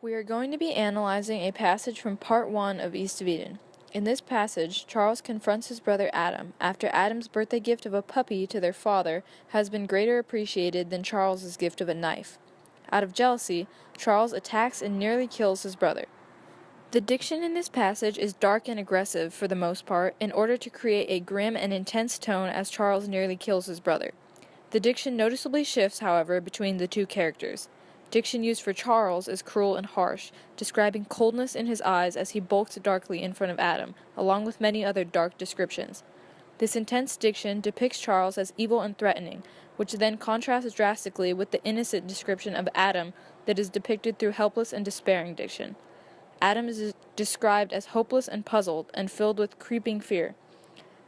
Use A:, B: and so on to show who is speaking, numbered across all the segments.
A: We are going to be analyzing a passage from Part 1 of East of Eden. In this passage, Charles confronts his brother Adam after Adam's birthday gift of a puppy to their father has been greater appreciated than Charles's gift of a knife. Out of jealousy, Charles attacks and nearly kills his brother. The diction in this passage is dark and aggressive for the most part in order to create a grim and intense tone as Charles nearly kills his brother. The diction noticeably shifts, however, between the two characters. Diction used for Charles is cruel and harsh, describing coldness in his eyes as he bulked darkly in front of Adam, along with many other dark descriptions. This intense diction depicts Charles as evil and threatening, which then contrasts drastically with the innocent description of Adam that is depicted through helpless and despairing diction. Adam is described as hopeless and puzzled, and filled with creeping fear.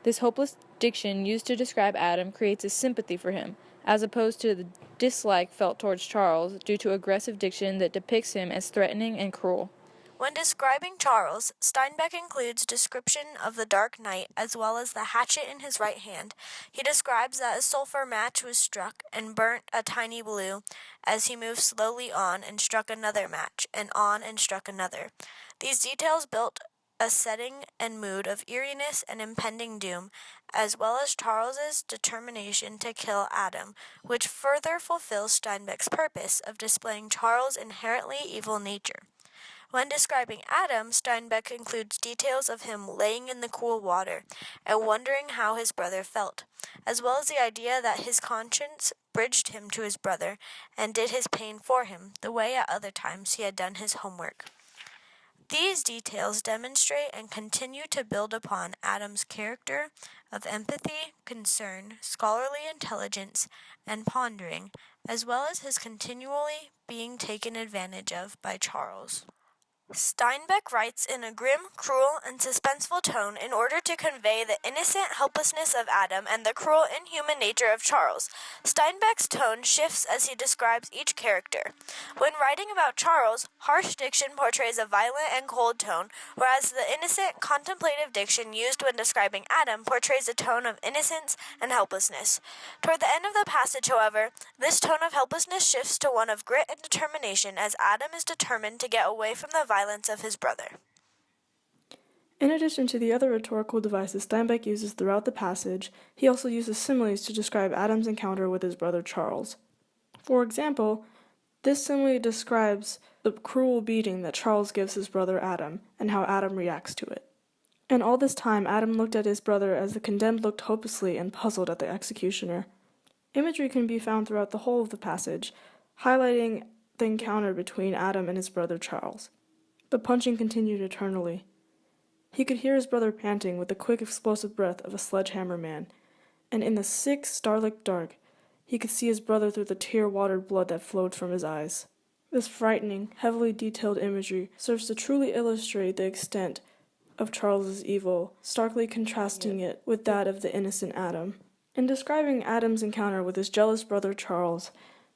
A: This hopeless diction used to describe Adam creates a sympathy for him, as opposed to the dislike felt towards Charles due to aggressive diction that depicts him as threatening and cruel.
B: When describing Charles, Steinbeck includes description of the dark night as well as the hatchet in his right hand. He describes that a sulfur match was struck and burnt a tiny blue as he moved slowly on and struck another match, and on and struck another. These details built a setting and mood of eeriness and impending doom, as well as Charles's determination to kill Adam, which further fulfills Steinbeck's purpose of displaying Charles' inherently evil nature. When describing Adam, Steinbeck includes details of him laying in the cool water and wondering how his brother felt, as well as the idea that his conscience bridged him to his brother and did his pain for him, the way at other times he had done his homework. These details demonstrate and continue to build upon Adam's character of empathy, concern, scholarly intelligence, and pondering, as well as his continually being taken advantage of by Charles. Steinbeck writes in a grim, cruel, and suspenseful tone in order to convey the innocent helplessness of Adam and the cruel, inhuman nature of Charles. Steinbeck's tone shifts as he describes each character. When writing about Charles, harsh diction portrays a violent and cold tone, whereas the innocent, contemplative diction used when describing Adam portrays a tone of innocence and helplessness. Toward the end of the passage, however, this tone of helplessness shifts to one of grit and determination as Adam is determined to get away from the violence of his brother.
C: In addition to the other rhetorical devices Steinbeck uses throughout the passage, he also uses similes to describe Adam's encounter with his brother Charles. For example, this simile describes the cruel beating that Charles gives his brother Adam, and how Adam reacts to it. And all this time, Adam looked at his brother as the condemned looked hopelessly and puzzled at the executioner. Imagery can be found throughout the whole of the passage, highlighting the encounter between Adam and his brother Charles. The punching continued eternally. He could hear his brother panting with the quick, explosive breath of a sledgehammer man, and in the sick, starlit dark, he could see his brother through the tear-watered blood that flowed from his eyes. This frightening, heavily detailed imagery serves to truly illustrate the extent of Charles's evil, starkly contrasting it with that of the innocent Adam. In describing Adam's encounter with his jealous brother Charles,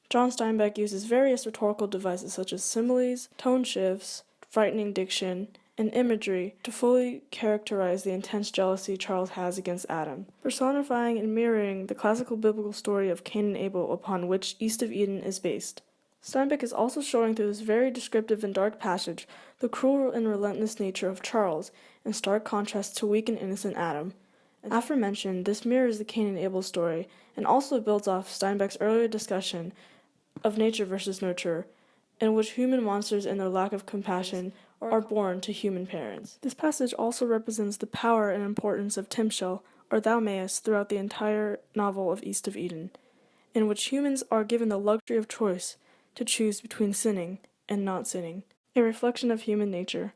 C: John Steinbeck uses various rhetorical devices such as similes, tone shifts, frightening diction, and imagery to fully characterize the intense jealousy Charles has against Adam, personifying and mirroring the classical biblical story of Cain and Abel upon which East of Eden is based. Steinbeck is also showing through this very descriptive and dark passage the cruel and relentless nature of Charles, in stark contrast to weak and innocent Adam. Aforementioned, this mirrors the Cain and Abel story, and also builds off Steinbeck's earlier discussion of nature versus nurture, in which human monsters and their lack of compassion are born to human parents. This passage also represents the power and importance of Timshel, or thou mayest, throughout the entire novel of East of Eden, in which humans are given the luxury of choice to choose between sinning and not sinning, a reflection of human nature.